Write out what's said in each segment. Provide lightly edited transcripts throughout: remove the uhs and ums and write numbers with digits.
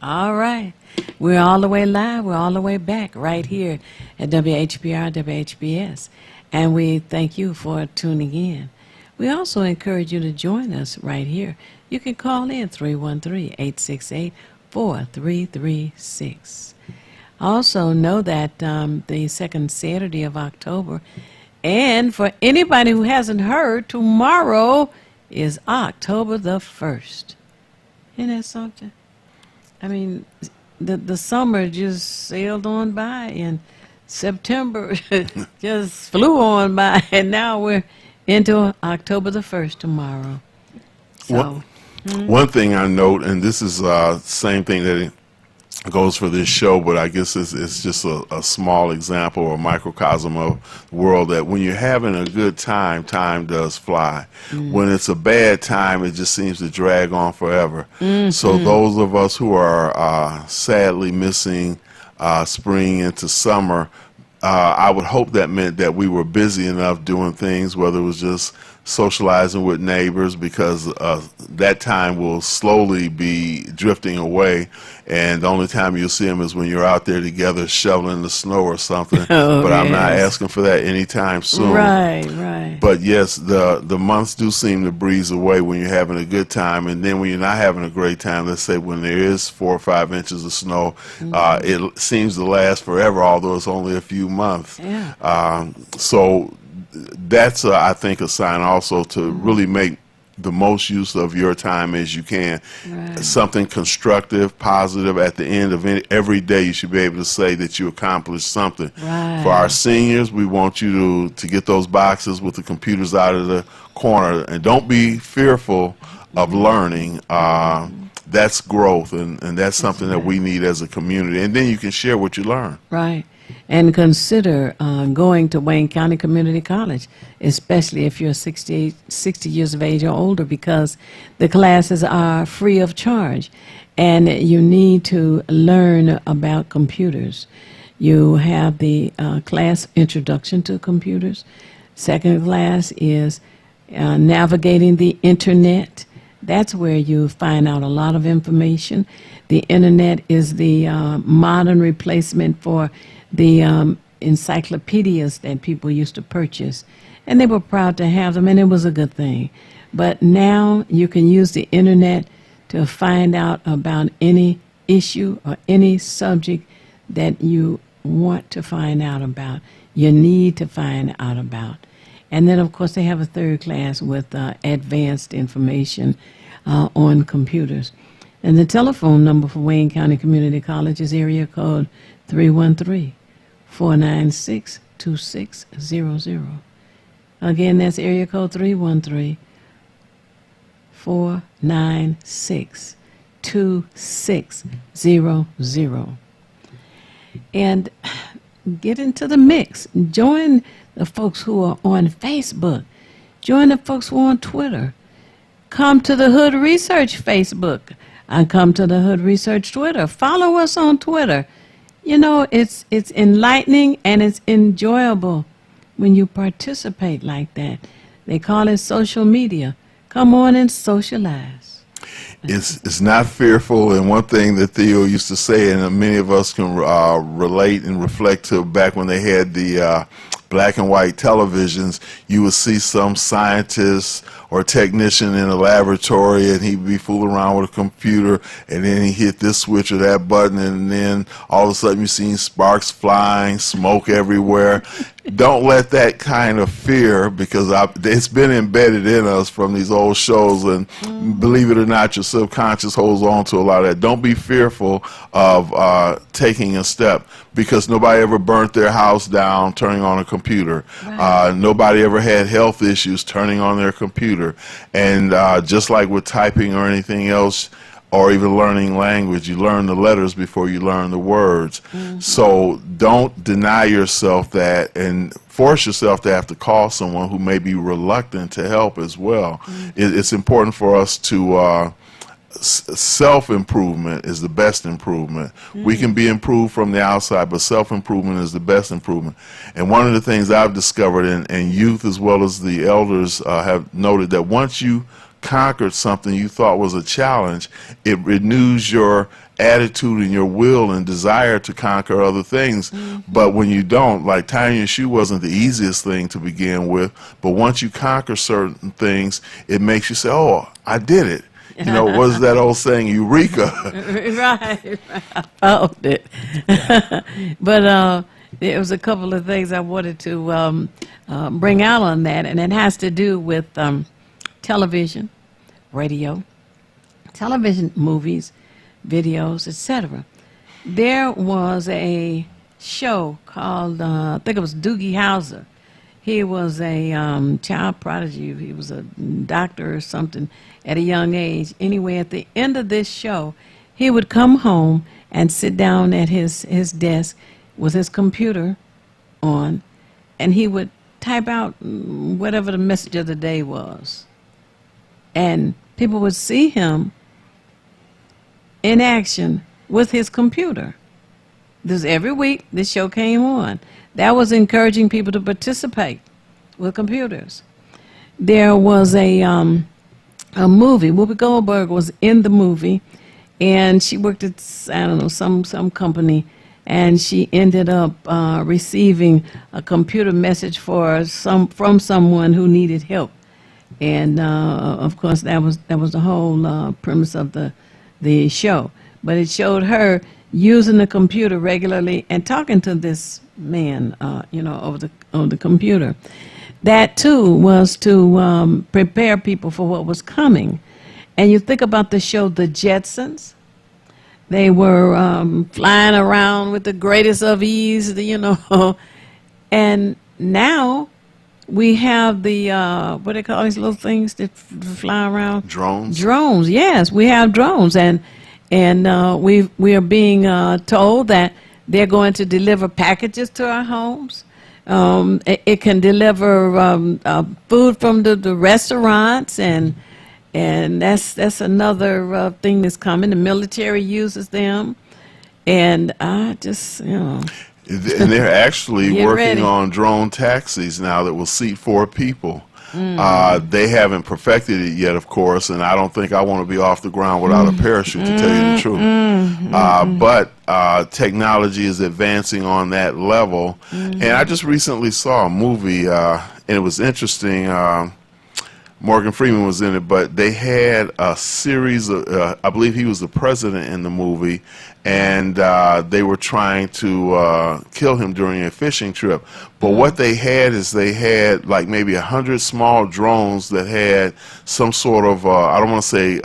All right. We're all the way live. We're all the way back right here at WHBR, WHBS. And we thank you for tuning in. We also encourage you to join us right here. You can call in 313-868-4336. Also know that the second Saturday of October, and for anybody who hasn't heard, tomorrow is October the 1st. Isn't that something? I mean, the summer just sailed on by, and September just flew on by, and now we're into October the 1st tomorrow. So, one thing I note, and this is same thing that it goes for this show, but I guess it's just a small example or a microcosm of the world, that when you're having a good time, time does fly. When it's a bad time, it just seems to drag on forever. So those of us who are sadly missing spring into summer, I would hope that meant that we were busy enough doing things, whether it was just socializing with neighbors, because that time will slowly be drifting away, and the only time you'll see them is when you're out there together shoveling the snow or something. But I'm not asking for that anytime soon. Right. But yes, the months do seem to breeze away when you're having a good time, and then when you're not having a great time, let's say when there is 4 or 5 inches of snow, it seems to last forever, although it's only a few months. So that's, I think, a sign also to really make the most use of your time as you can. Something constructive, positive at the end of every day. You should be able to say that you accomplished something. For our seniors, we want you to get those boxes with the computers out of the corner, and don't be fearful of learning. That's growth, and that's something that we need as a community. And then you can share what you learn. And consider going to Wayne County Community College, especially if you're 60 years of age or older, because the classes are free of charge, and you need to learn about computers. You have the class Introduction to Computers. Second class is Navigating the Internet. That's where you find out a lot of information. The Internet is the modern replacement for the encyclopedias that people used to purchase, and they were proud to have them, and it was a good thing. But now you can use the Internet to find out about any issue or any subject that you want to find out about, you need to find out about. And then, of course, they have a third class with advanced information on computers. And the telephone number for Wayne County Community College is area code 313-496-2600. Again, that's area code 313-496-2600. And get into the mix. Join the folks who are on Facebook. Join the folks who are on Twitter. Come to the Hood Research Facebook. And come to the Hood Research Twitter. Follow us on Twitter. You know, it's enlightening and it's enjoyable when you participate like that. They call it social media. Come on and socialize. It's not fearful, and one thing that Theo used to say, and many of us can relate and reflect to back when they had the black and white televisions, you would see some scientist or technician in a laboratory, and he'd be fooling around with a computer, and then he hit this switch or that button, and then all of a sudden you see sparks flying, smoke everywhere. Don't let that kind of fear, because it's been embedded in us from these old shows, and believe it or not, your subconscious holds on to a lot of that. Don't be fearful of taking a step, because nobody ever burnt their house down turning on a computer. Nobody ever had health issues turning on their computer. And just like with typing or anything else, or even learning language, you learn the letters before you learn the words. So don't deny yourself that, and force yourself to have to call someone who may be reluctant to help as well. It's important for us to self-improvement is the best improvement. We can be improved from the outside, but self-improvement is the best improvement. And one of the things I've discovered, and youth as well as the elders have noted, that once you conquered something you thought was a challenge, it renews your attitude and your will and desire to conquer other things. But when you don't, like tying your shoe wasn't the easiest thing to begin with, but once you conquer certain things, it makes you say, oh, I did it. You know, what's that old saying, Eureka? Right, I found it. But there was a couple of things I wanted to bring out on that, and it has to do with television, radio, television, movies, videos, etc. There was a show called, I think it was Doogie Howser. He was a child prodigy. He was a doctor or something at a young age. Anyway, at the end of this show, he would come home and sit down at his desk with his computer on, and he would type out whatever the message of the day was. And people would see him in action with his computer. This every week, this show came on. That was encouraging people to participate with computers. There was a movie. Whoopi Goldberg was in the movie, and she worked at, I don't know, some company, and she ended up receiving a computer message from someone who needed help. And of course, that was the whole premise of the show. But it showed her using the computer regularly and talking to this man, over the computer. That too was to prepare people for what was coming. And you think about the show The Jetsons. They were flying around with the greatest of ease, and now we have the, what they call these little things that fly around? Drones. Drones, yes, we have drones. And we are being told that they're going to deliver packages to our homes. It can deliver food from the restaurants, and that's another thing that's coming. The military uses them, and I just, And they're actually Get working ready. on drone taxis now that will seat 4 people. They haven't perfected it yet, of course, and I don't think I want to be off the ground without a parachute, to tell you the truth. But technology is advancing on that level. And I just recently saw a movie, and it was interesting. Morgan Freeman was in it, but they had a series of, I believe he was the president in the movie, and they were trying to kill him during a fishing trip. But what they had is they had like maybe 100 small drones that had some sort of, I don't want to say,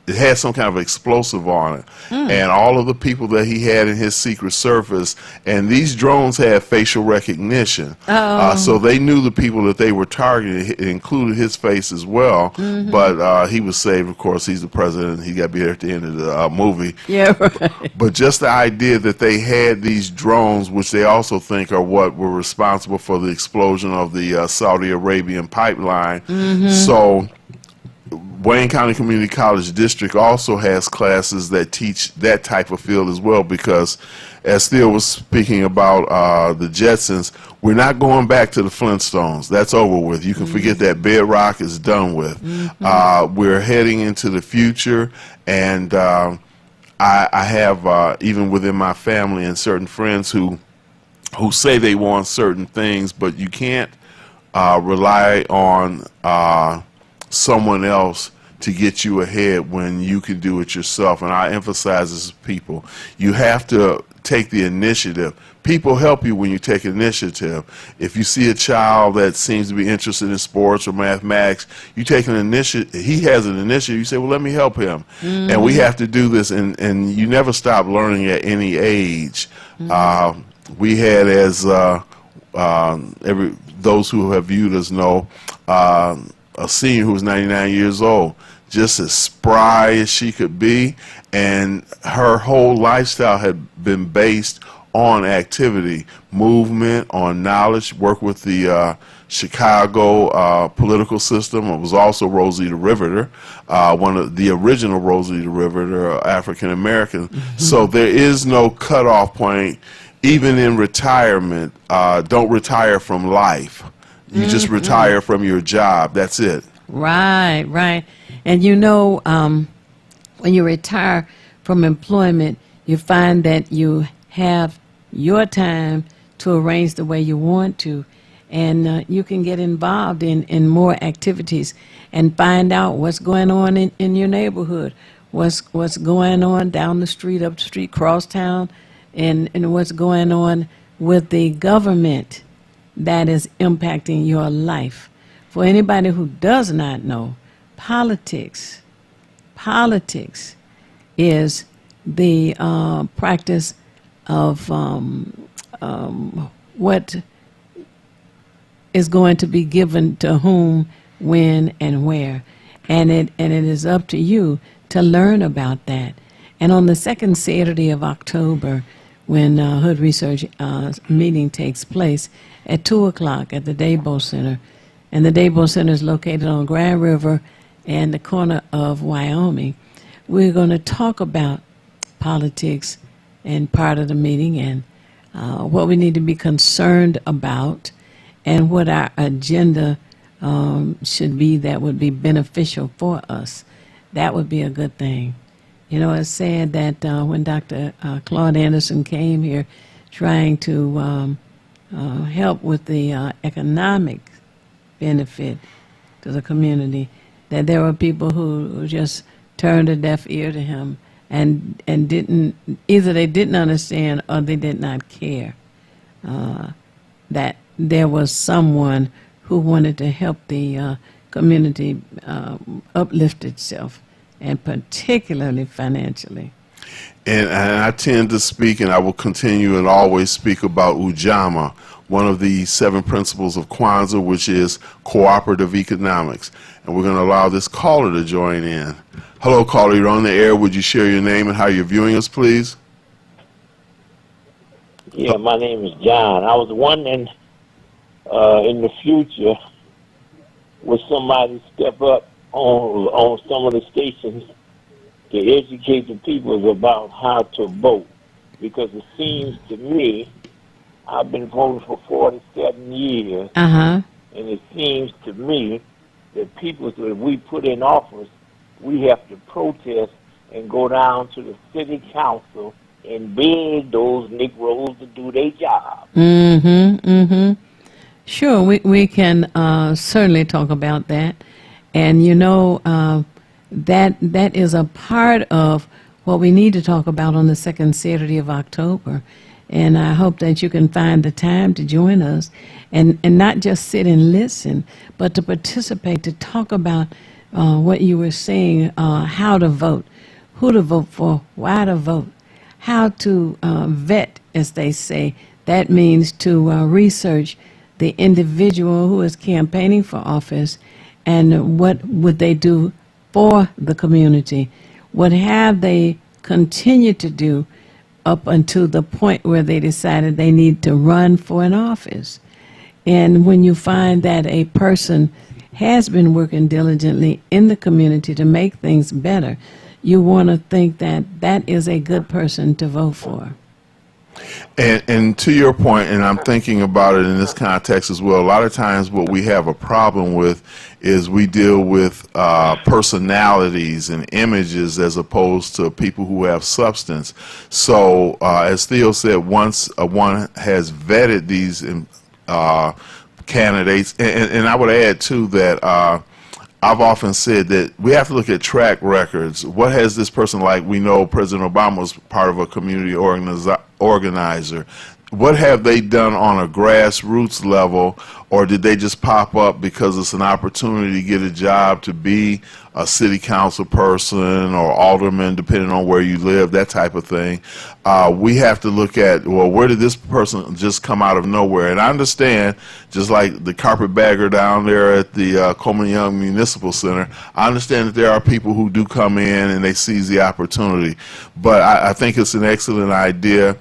it had some kind of explosive on it. And all of the people that he had in his Secret Service, and these drones had facial recognition. So they knew the people that they were targeting. It included his face as well. But he was saved, of course. He's the president. He got to be there at the end of the movie. yeah, right. But just the idea that they had these drones, which they also think are what were responsible for the explosion of the Saudi Arabian pipeline. So Wayne County Community College District also has classes that teach that type of field as well, because as Theo was speaking about the Jetsons, we're not going back to the Flintstones. That's over with. You can forget that. Bedrock is done with. We're heading into the future, and I have, even within my family and certain friends who say they want certain things, but you can't rely on someone else to get you ahead when you can do it yourself. And I emphasize this to people. You have to take the initiative. People help you when you take initiative. If you see a child that seems to be interested in sports or mathematics, you take an initiative. He has an initiative. You say, well, let me help him. And we have to do this, and you never stop learning at any age. We had, as those who have viewed us know, a senior who was 99 years old, just as spry as she could be, and her whole lifestyle had been based on activity, movement, on knowledge, work with the Chicago political system. It was also Rosita Riveter, one of the original Rosita Riveter, African American. So there is no cutoff point, even in retirement. Don't retire from life. You just retire from your job. That's it. Right, right. And when you retire from employment, you find that you have your time to arrange the way you want to, and you can get involved in more activities and find out what's going on in your neighborhood, what's going on down the street, up the street, cross town, and what's going on with the government that is impacting your life. For anybody who does not know, politics is the practice of what is going to be given to whom, when, and where. And it is up to you to learn about that. And on the second Saturday of October, when Hood Research meeting takes place at 2 o'clock at the Dabo Center, and the Dabo Center is located on Grand River and the corner of Wyoming, we're going to talk about politics and part of the meeting and what we need to be concerned about and what our agenda should be that would be beneficial for us. That would be a good thing. You know, it's said that when Dr. Claude Anderson came here trying to help with the economic benefit to the community, that there were people who just turned a deaf ear to him and didn't, either they didn't understand or they did not care that there was someone who wanted to help the community uplift itself, and particularly financially. And I tend to speak, and I will continue and always speak about Ujamaa, one of the 7 principles of Kwanzaa, which is cooperative economics. And we're going to allow this caller to join in. Hello, caller, you're on the air. Would you share your name and how you're viewing us, please? Yeah, my name is John. I was wondering, in the future, would somebody step up on some of the stations to educate the people about how to vote? Because it seems to me, I've been voting for 47 years, and it seems to me that people that we put in office, we have to protest and go down to the city council and beg those Negroes to do their job. Sure, we can certainly talk about that. And you know, that is a part of what we need to talk about on the second Saturday of October. And I hope that you can find the time to join us and not just sit and listen, but to participate, to talk about what you were saying, how to vote, who to vote for, why to vote, how to vet, as they say. That means to research the individual who is campaigning for office and what would they do for the community. What have they continued to do up until the point where they decided they need to run for an office. And when you find that a person has been working diligently in the community to make things better, you want to think that that is a good person to vote for. And to your point, and I'm thinking about it in this context as well, a lot of times what we have a problem with is we deal with personalities and images as opposed to people who have substance. So as Theo said, once one has vetted these candidates, and I would add too that I've often said that we have to look at track records. What has this person like? We know President Obama was part of a community organizer. What have they done on a grassroots level, or did they just pop up because it's an opportunity to get a job to be a city council person or alderman, depending on where you live, that type of thing? We have to look at, well, where did this person just come out of nowhere? And I understand, just like the carpetbagger down there at the Coleman Young Municipal Center, I understand that there are people who do come in and they seize the opportunity. But I think it's an excellent idea.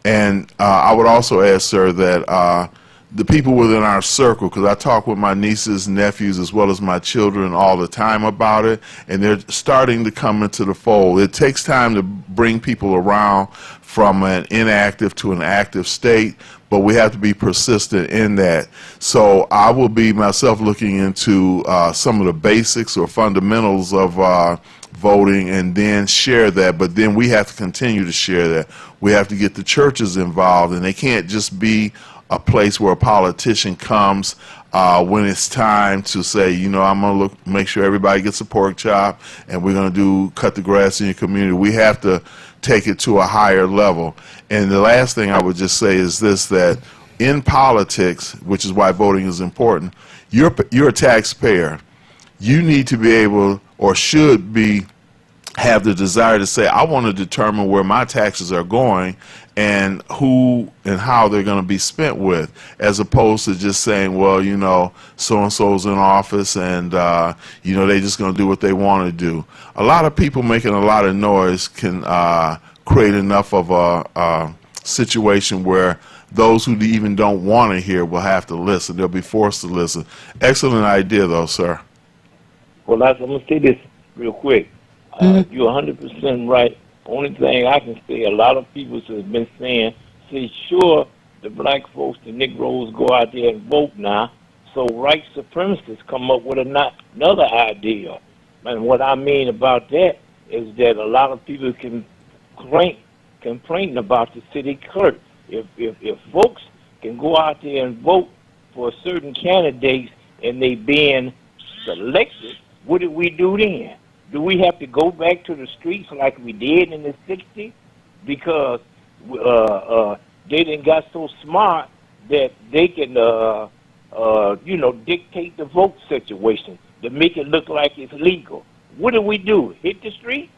And I would also ask, sir, that the people within our circle, because I talk with my nieces, nephews, as well as my children all the time about it, and they're starting to come into the fold. It takes time to bring people around from an inactive to an active state, but we have to be persistent in that. So I will be myself looking into some of the basics or fundamentals of voting and then share that, but then we have to continue to share that. We have to get the churches involved, and they can't just be a place where a politician comes when it's time to say, you know, I'm going to make sure everybody gets a pork chop, and we're going to cut the grass in your community. We have to take it to a higher level. And the last thing I would just say is this, that in politics, which is why voting is important, you're a taxpayer. You need to be able, or should be, have the desire to say, I want to determine where my taxes are going and who and how they're going to be spent with, as opposed to just saying, well, you know, so-and-so's in office and, you know, they're just going to do what they want to do. A lot of people making a lot of noise can create enough of a situation where those who even don't want to hear will have to listen. They'll be forced to listen. Excellent idea, though, sir. Well, I'm going to say this real quick. You're 100% right. Only thing I can say, a lot of people have been saying, sure, the black folks, the Negroes go out there and vote now, so white supremacists come up with another idea. And what I mean about that is that a lot of people can complain about the city clerk. If folks can go out there and vote for certain candidates and they being selected, what do we do then? Do we have to go back to the streets like we did in the 60s? Because they done got so smart that they can, you know, dictate the vote situation to make it look like it's legal. What do we do? Hit the street?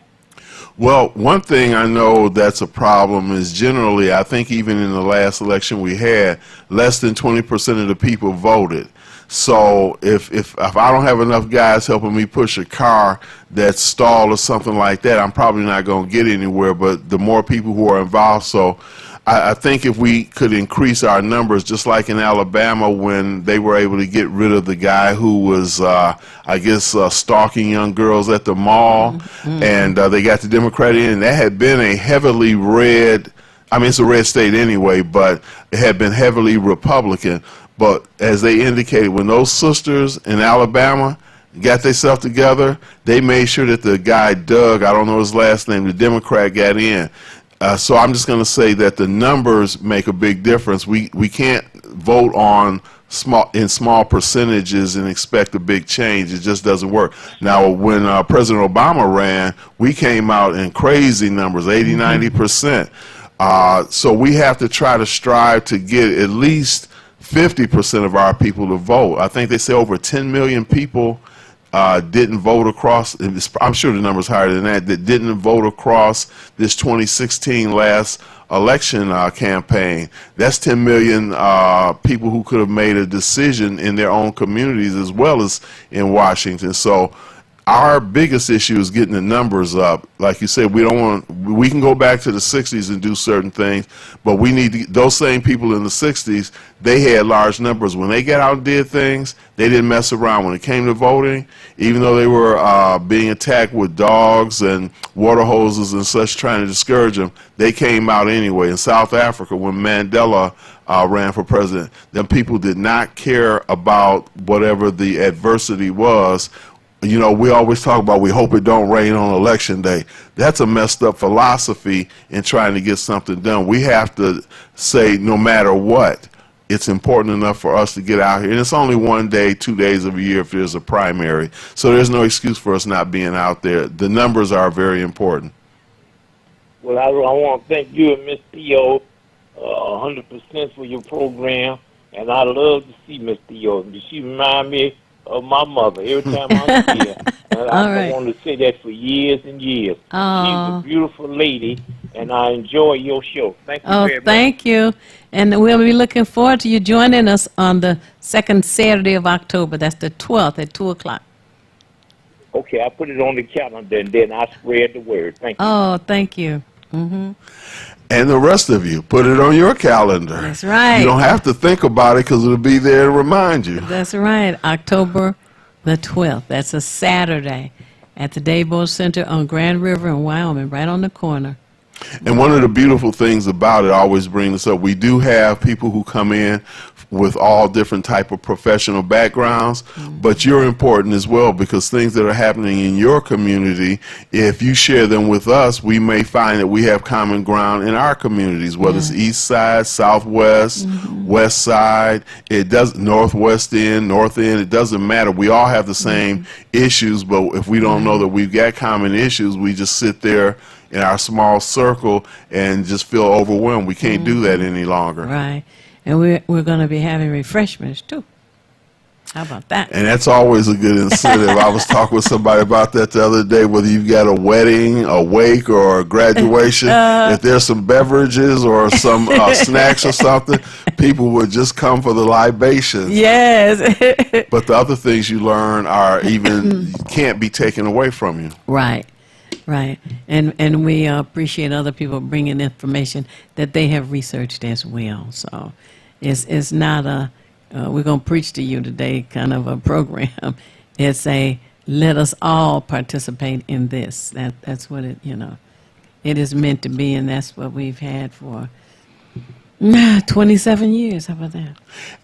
Well, one thing I know that's a problem is generally, I think even in the last election we had, less than 20% of the people voted. So if I don't have enough guys helping me push a car that's stalled or something like that, I'm probably not going to get anywhere, but the more people who are involved. So I think if we could increase our numbers, just like in Alabama when they were able to get rid of the guy who was, I guess, stalking young girls at the mall, and they got the Democrat in, and that had been a heavily red, I mean, it's a red state anyway, but it had been heavily Republican. But as they indicated, when those sisters in Alabama got themselves together, they made sure that the guy Doug, I don't know his last name, the Democrat, got in. So I'm just going to say that the numbers make a big difference. We can't vote on small percentages and expect a big change. It just doesn't work. Now, when President Obama ran, we came out in crazy numbers, 80, 90%. So we have to try to strive to get at least 50% of our people to vote. I think they say over 10 million people didn't vote across, I'm sure the number's higher than that didn't vote across this 2016 last election campaign. That's 10 million people who could have made a decision in their own communities as well as in Washington. So our biggest issue is getting the numbers up. Like you said, we can go back to the 60s and do certain things, but we need to, those same people in the 60s, they had large numbers. When they got out and did things, they didn't mess around. When it came to voting, even though they were being attacked with dogs and water hoses and such trying to discourage them, they came out anyway. In South Africa, when Mandela ran for president, then people did not care about whatever the adversity was. You know, we always talk about we hope it don't rain on election day. That's a messed up philosophy in trying to get something done. We have to say no matter what, it's important enough for us to get out here. And it's only 1 day, 2 days of a year if there's a primary. So there's no excuse for us not being out there. The numbers are very important. Well, I want to thank you and Miss Theo 100% for your program. And I love to see Miss Theo. She reminds me of my mother every time I'm here. And I want to say that for years and years. She's a beautiful lady, and I enjoy your show. Thank you very much. Thank you. And we'll be looking forward to you joining us on the second Saturday of October. That's the 12th at 2 o'clock. Okay, I put it on the calendar, and then I spread the word. Thank you. Oh, thank you. Mm-hmm. And the rest of you, put it on your calendar. That's right. You don't have to think about it because it'll be there to remind you. That's right. October the 12th. That's a Saturday at the Daybo Center on Grand River in Wyoming, right on the corner. And one of the beautiful things about it, I always bring this up, we do have people who come in with all different type of professional backgrounds, but you're important as well, because things that are happening in your community, if you share them with us, we may find that we have common ground in our communities, whether it's east side, southwest, west side, it does northwest end, north end, it doesn't matter. We all have the same issues, but if we don't know that we've got common issues, we just sit there in our small circle and just feel overwhelmed. We can't do that any longer. Right. And we're going to be having refreshments, too. How about that? And that's always a good incentive. I was talking with somebody about that the other day, whether you've got a wedding, a wake, or a graduation, if there's some beverages or some snacks or something, people would just come for the libations. Yes. But the other things you learn are even can't be taken away from you. Right. Right. And we appreciate other people bringing information that they have researched as well. So it's not a, we're going to preach to you today kind of a program. It's a, let us all participate in this. That's what it, it is meant to be, and that's what we've had for 27 years. How about that?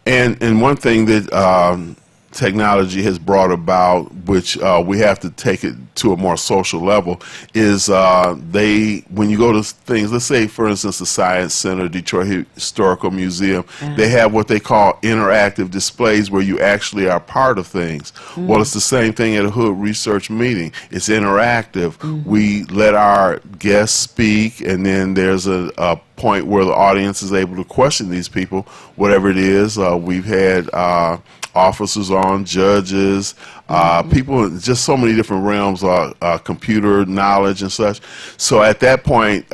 And one thing that technology has brought about, which we have to take it to a more social level, is when you go to things, let's say, for instance, the Science Center, Detroit Historical Museum, they have what they call interactive displays where you actually are part of things. Well, it's the same thing at a Hood Research meeting. It's interactive. We let our guests speak, and then there's a point where the audience is able to question these people, whatever it is. We've had officers on, judges, people, just so many different realms, computer knowledge and such. So at that point,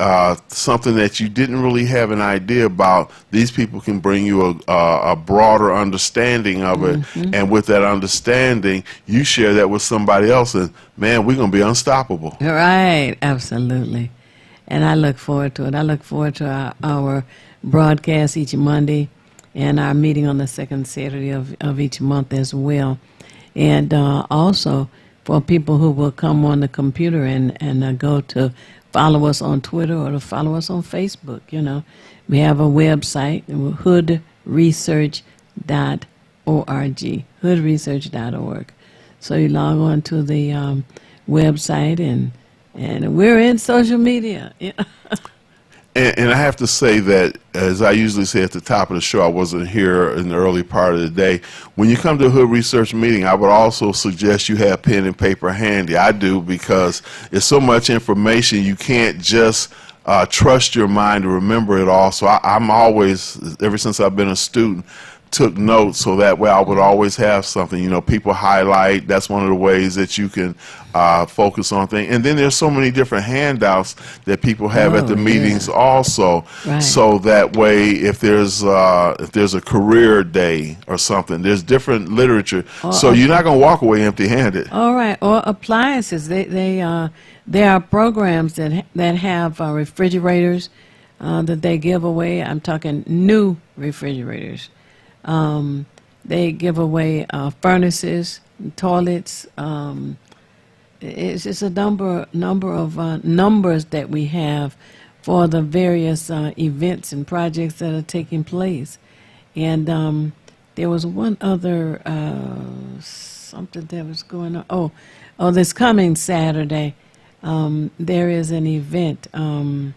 something that you didn't really have an idea about, these people can bring you a broader understanding of it. And with that understanding, you share that with somebody else, and man, we're going to be unstoppable. Right, absolutely. And I look forward to it. I look forward to our broadcast each Monday and our meeting on the second Saturday of each month as well. And also for people who will come on the computer and go to follow us on Twitter or to follow us on Facebook. We have a website, hoodresearch.org, hoodresearch.org. So you log on to the website, and we're in social media. And I have to say that, as I usually say at the top of the show, I wasn't here in the early part of the day. When you come to a Hood Research meeting, I would also suggest you have pen and paper handy. I do, because it's so much information, you can't just trust your mind to remember it all. So I'm always, ever since I've been a student, took notes, so that way I would always have something. People highlight. That's one of the ways that you can focus on things. And then there's so many different handouts that people have at the meetings also. Right. So that way, if there's a career day or something, there's different literature. So you're not going to walk away empty-handed. All right. Or appliances. There are programs that have refrigerators that they give away. I'm talking new refrigerators. They give away furnaces, toilets. It's just a number of numbers that we have for the various events and projects that are taking place. And there was one other something that was going on. Oh, this coming Saturday, there is an event that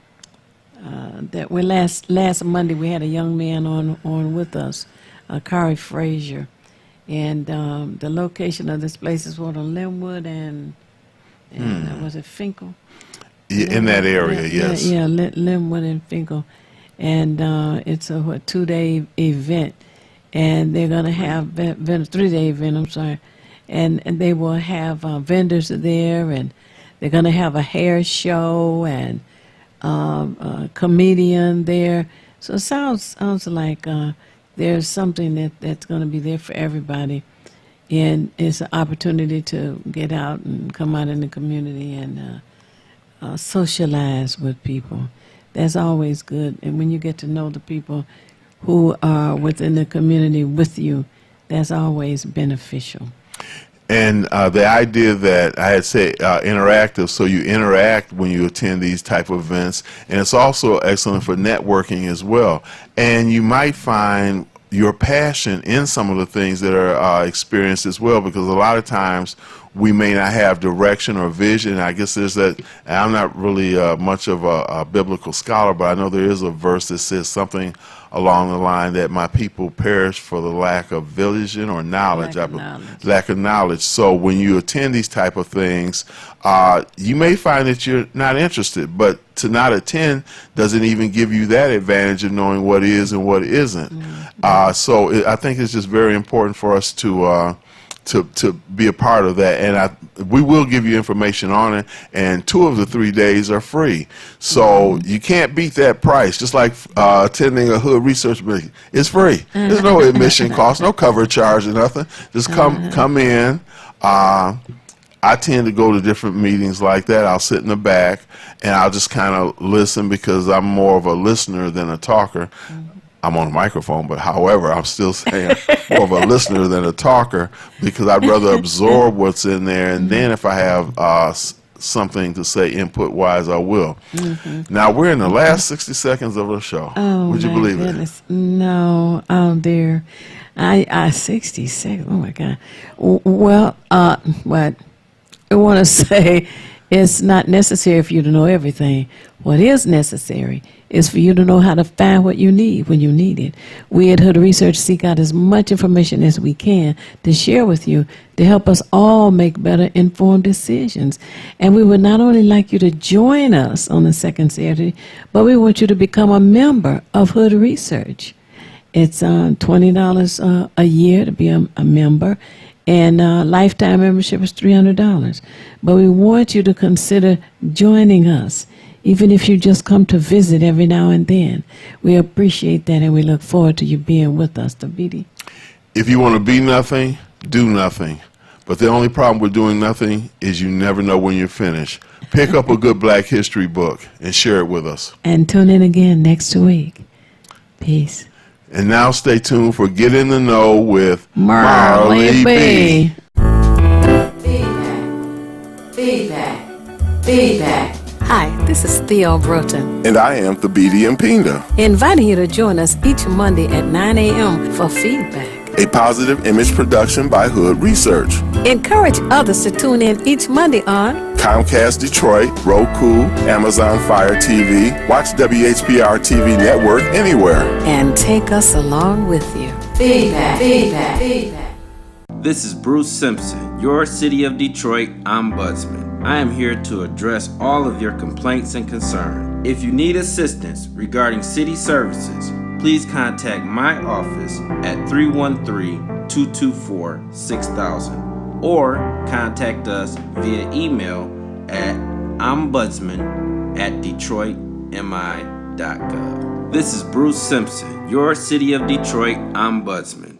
last Monday we had a young man on with us. Kari Frazier, and the location of this place is on Linwood and was it Finkel? Yeah, in that area, yes. Yeah, Linwood and Finkel, and it's a 2-day event, and they're going to have 3-day event. I'm sorry, and they will have vendors there, and they're going to have a hair show and a comedian there. So it sounds like. There's something that's going to be there for everybody, and it's an opportunity to get out and come out in the community and socialize with people. That's always good, and when you get to know the people who are within the community with you, that's always beneficial. And the idea that I had said interactive, so you interact when you attend these type of events, and it's also excellent for networking as well. And you might find your passion in some of the things that are experienced as well, because a lot of times we may not have direction or vision. I guess there's that, and I'm not really much of a biblical scholar, but I know there is a verse that says something along the line that my people perish for the lack of vision or knowledge. Lack of knowledge. So when you attend these type of things, you may find that you're not interested, but to not attend doesn't even give you that advantage of knowing what is and what isn't. So I think it's just very important for us to be a part of that, and we will give you information on it, and 2 of the 3 days are free, so you can't beat that price. Just like attending a Hood Research meeting, it's free. There's no admission cost, no cover charge or nothing. Just come in. I tend to go to different meetings like that. I'll sit in the back and I'll just kind of listen, because I'm more of a listener than a talker. I'm on a microphone, but however, I'm still saying more of a listener than a talker, because I'd rather absorb what's in there, and then if I have something to say input-wise, I will. Now, we're in the last 60 seconds of the show. Would you believe it? No, oh dear. 60 seconds, oh my God. Well, what I want to say, it's not necessary for you to know everything. What is necessary is for you to know how to find what you need when you need it. We at Hood Research seek out as much information as we can to share with you to help us all make better informed decisions. And we would not only like you to join us on the second Saturday, but we want you to become a member of Hood Research. It's $20 a year to be a member, and lifetime membership is $300. But we want you to consider joining us, even if you just come to visit every now and then. We appreciate that, and we look forward to you being with us. Thabiti? If you want to be nothing, do nothing. But the only problem with doing nothing is you never know when you're finished. Pick up a good Black history book and share it with us. And tune in again next week. Peace. And now stay tuned for Get in the Know with Marley B. Feedback. Hi, this is Theo Broughton, And I am Thabiti Mpinga. inviting you to join us each Monday at 9 a.m. for feedback. A positive image production by Hood Research. Encourage others to tune in each Monday on Comcast Detroit, Roku, Amazon Fire TV. Watch WHPR TV Network anywhere. and take us along with you. Feedback. This is Bruce Simpson, your City of Detroit Ombudsman. I am here to address all of your complaints and concerns. If you need assistance regarding city services, please contact my office at 313-224-6000 or contact us via email at ombudsman@detroitmi.gov. This is Bruce Simpson, your City of Detroit Ombudsman.